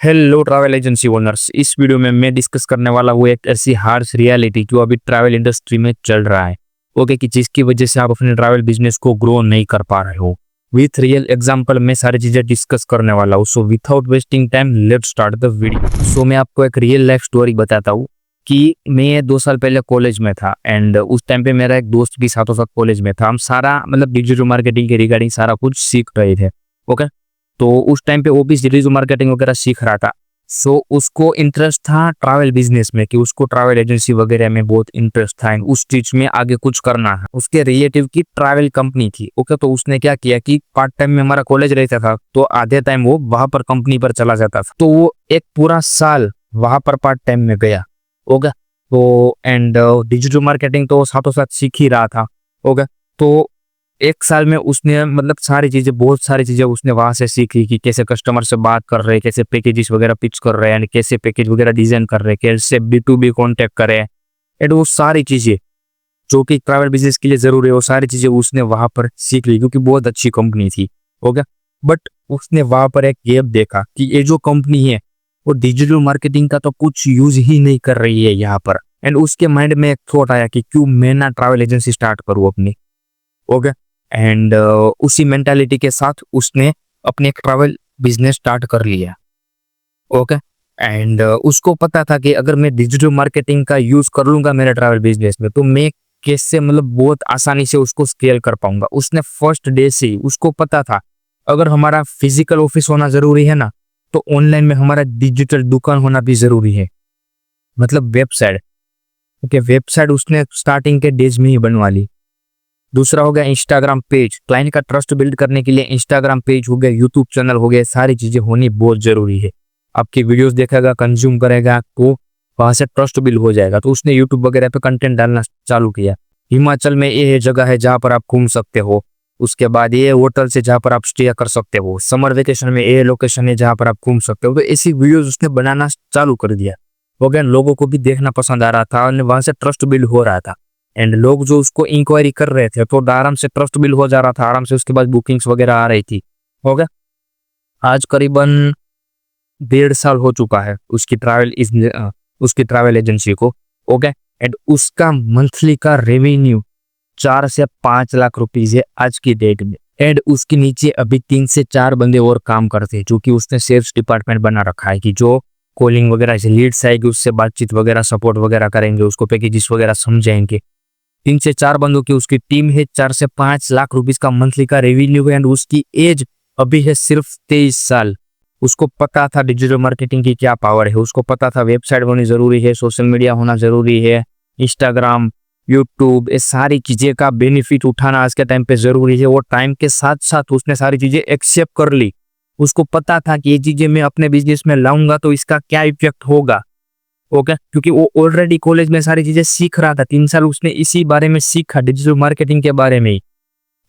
Hello travel agency owners. इस video में मैं डिस्कस करने वाला हूँ एक ऐसी हार्श रियलिटी जो अभी ट्रैवल इंडस्ट्री में चल रहा है। ओके, कि जिसकी वजह से आप अपने ट्रैवल बिजनेस को ग्रो नहीं कर पा रहे हो। विथ रियल एग्जांपल मैं सारी चीजें डिस्कस करने वाला हूँ। So without wasting time let's start the video. So मैं आपको एक रियल लाइफ स्टोरी बताता हूँ कि मैं 2 साल पहले कॉलेज में था एंड उस टाइम पे मेरा एक दोस्त भी साथों साथ कॉलेज में था। हम सारा मतलब डिजिटल मार्केटिंग के रिगार्डिंग सारा कुछ सीख रहे थे। ओके, तो उस टाइम पे वो भी डिजिटल मार्केटिंग वगैरह सीख रहा था। सो उसको इंटरेस्ट था ट्रैवल बिजनेस में, कि उसको ट्रैवल एजेंसी वगैरह में बहुत इंटरेस्ट था एंड उस चीज में आगे कुछ करना है। उसके रिलेटिव की ट्रैवल कंपनी थी। ओके, तो उसने क्या किया कि पार्ट टाइम में हमारा कॉलेज रहता था तो आधे टाइम वो वहां पर कंपनी पर चला जाता था। तो वो एक पूरा साल वहां पर पार्ट टाइम में गया। ओके, तो एंड डिजिटल मार्केटिंग तो साथों साथ सीख ही रहा था। ओके, तो 1 साल में उसने मतलब सारी चीजें, बहुत सारी चीजें उसने वहां से सीखी कि कैसे कस्टमर से बात कर रहे हैं, कैसे पैकेजेस वगैरह पिच कर रहे हैं, कैसे पैकेज वगैरह डिजाइन कर रहे हैं, कैसे B2B कॉन्टेक्ट करें एंड वो सारी चीजें जो कि ट्रैवल बिजनेस के लिए जरूरी है, वो सारी चीजें उसने वहां पर सीख ली क्योंकि बहुत अच्छी कंपनी थी। ओके, बट उसने वहां पर एक गैप देखा कि ये जो कंपनी है वो डिजिटल मार्केटिंग का तो कुछ यूज ही नहीं कर रही है यहाँ पर। एंड उसके माइंड में एक थॉट आया कि क्यों मैं ना ट्रैवल एजेंसी स्टार्ट करूँ अपनी। ओके, एंड उसी मेंटालिटी के साथ उसने अपने एक ट्रैवल बिजनेस स्टार्ट कर लिया। ओके, एंड उसको पता था कि अगर मैं डिजिटल मार्केटिंग का यूज कर लूंगा मेरे ट्रैवल बिजनेस में तो मैं कैसे मतलब बहुत आसानी से उसको स्केल कर पाऊंगा। उसने फर्स्ट डे से ही उसको पता था अगर हमारा फिजिकल ऑफिस होना जरूरी है ना, तो ऑनलाइन में हमारा डिजिटल दुकान होना भी जरूरी है, मतलब वेबसाइट। ओके, वेबसाइट उसने स्टार्टिंग के डेज में ही बनवा ली। दूसरा हो गया इंस्टाग्राम पेज। क्लाइंट का ट्रस्ट बिल्ड करने के लिए इंस्टाग्राम पेज हो गया, यूट्यूब चैनल हो गया, सारी चीजें होनी बहुत जरूरी है। आपकी वीडियोस देखेगा, कंज्यूम करेगा तो वहां से ट्रस्ट बिल्ड हो जाएगा। तो उसने यूट्यूब वगैरह पे कंटेंट डालना चालू किया। हिमाचल में ये जगह है जहाँ पर आप घूम सकते हो, उसके बाद ये होटल से जहाँ पर आप स्टे कर सकते हो, समर वेकेशन में ये लोकेशन है जहाँ पर आप घूम सकते हो। तो ऐसी वीडियोज उसने बनाना चालू कर दिया। हो गया, लोगों को भी देखना पसंद आ रहा था और वहां से ट्रस्ट बिल्ड हो रहा था एंड लोग जो उसको इंक्वायरी कर रहे थे तो आराम से ट्रस्ट बिल्ड हो जा रहा था आराम से। उसके बाद बुकिंग्स वगैरह आ रही थी। हो गया, आज करीबन 1.5 साल हो चुका है उसकी ट्रैवल एजेंसी को। ओके, एंड उसका मंथली का रेवेन्यू 4 से 5 लाख रुपीज है आज की डेट में। एंड उसके नीचे अभी 3 से 4 बंदे और काम करते हैं जो कि उसने सेल्स डिपार्टमेंट बना रखा है, कि जो कॉलिंग वगैरह से लीड्स आएगी उससे बातचीत वगैरह सपोर्ट वगैरह करेंगे, उसको पैकेजेस वगैरह समझाएंगे। 3 से 4 बंदों की उसकी टीम है। 4 से 5 लाख रुपीज का मंथली का रेवेन्यू है एंड उसकी एज अभी है सिर्फ 23 साल। उसको पता था डिजिटल मार्केटिंग की क्या पावर है, उसको पता था वेबसाइट होनी जरूरी है, सोशल मीडिया होना जरूरी है, इंस्टाग्राम, यूट्यूब, ये सारी चीजें का बेनिफिट उठाना आज के टाइम पे जरूरी है। वो टाइम के साथ साथ उसने सारी चीजें एक्सेप्ट कर ली। उसको पता था कि ये चीजें मैं अपने बिजनेस में लाऊंगा तो इसका क्या इफेक्ट होगा। ओके, क्योंकि वो ऑलरेडी कॉलेज में सारी चीजें सीख रहा था। 3 साल उसने इसी बारे में सीखा, डिजिटल मार्केटिंग के बारे में ही।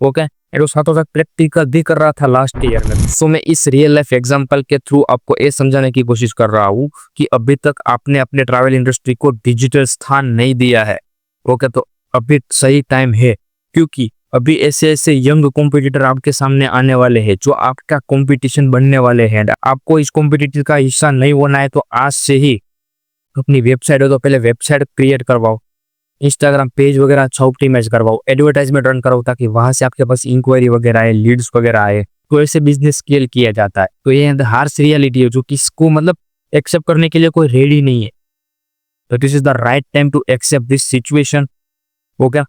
ओके, और वो साथों साथ प्रैक्टिकल भी कर रहा था लास्ट ईयर में। सो मैं इस रियल लाइफ एग्जांपल के थ्रू आपको ये समझाने की कोशिश कर रहा हूँ कि अभी तक आपने अपने ट्रैवल इंडस्ट्री को डिजिटल स्थान नहीं दिया है। ओके, तो अभी सही टाइम है, क्योंकि अभी ऐसे ऐसे यंग कॉम्पिटिटर आपके सामने आने वाले हैं जो आपका कंपटीशन बनने वाले हैं। आपको इस कॉम्पिटिटर का हिस्सा नहीं होना है तो आज से ही अपनी वेबसाइट हो तो पहले वेबसाइट क्रिएट करवाओ, इंस्टाग्राम पेज वगैरह अच्छा ऑप्टिमाइज करवाओ, एडवर्टाइजमेंट रन कराओ ताकि वहां से आपके पास इंक्वायरी वगैरह आए, लीड्स वगैरह आए। तो ऐसे बिजनेस स्केल किया जाता है। तो ये हार्श रियलिटी है जो किसको मतलब एक्सेप्ट करने के लिए कोई रेडी नहीं है। तो this is the right time to accept this situation. हो गया,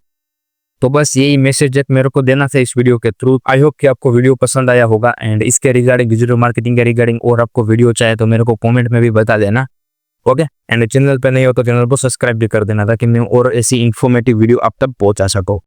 तो बस यही मैसेज एक मेरे को देना था इस वीडियो के थ्रू। आई होप कि आपको वीडियो पसंद आया होगा एंड इसके रिगार्डिंग डिजिटल मार्केटिंग के रिगार्डिंग और आपको वीडियो चाहे तो मेरे को कमेंट में भी बता देना। ओके, एंड चैनल पे नहीं हो तो चैनल को सब्सक्राइब भी कर देना ताकि मैं और ऐसी इंफॉर्मेटिव वीडियो आप तक पहुंचा सकूं।